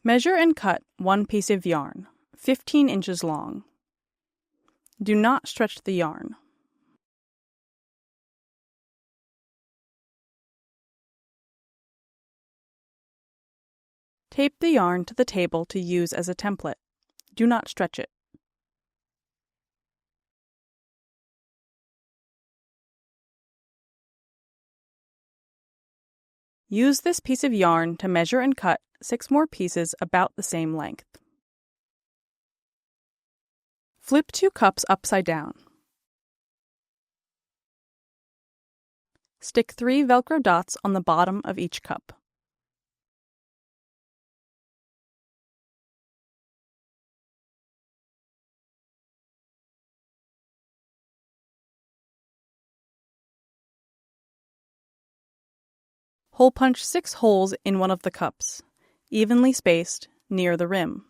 Measure and cut one piece of yarn, 15 inches long. Do not stretch the yarn. Tape the yarn to the table to use as a template. Do not stretch it. Use this piece of yarn to measure and cut 6 more pieces about the same length. Flip 2 cups upside down. Stick 3 Velcro dots on the bottom of each cup. Hole punch 6 holes in one of the cups, evenly spaced, near the rim.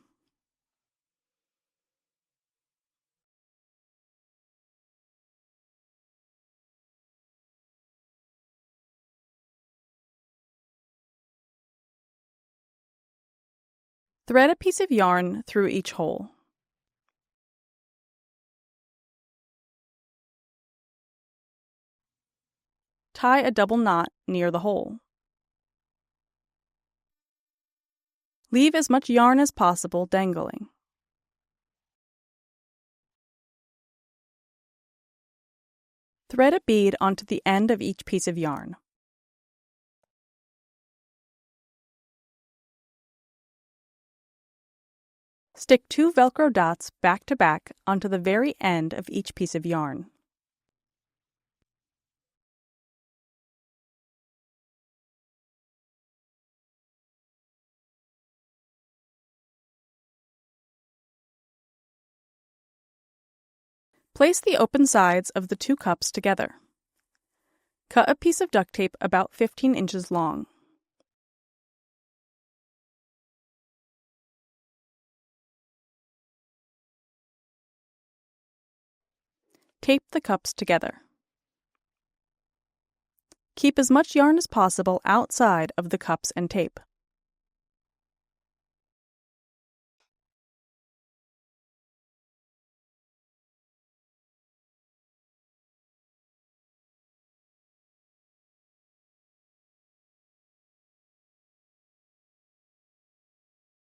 Thread a piece of yarn through each hole. Tie a double knot near the hole. Leave as much yarn as possible dangling. Thread a bead onto the end of each piece of yarn. Stick 2 Velcro dots back to back onto the very end of each piece of yarn. Place the open sides of the 2 cups together. Cut a piece of duct tape about 15 inches long. Tape the cups together. Keep as much yarn as possible outside of the cups and tape.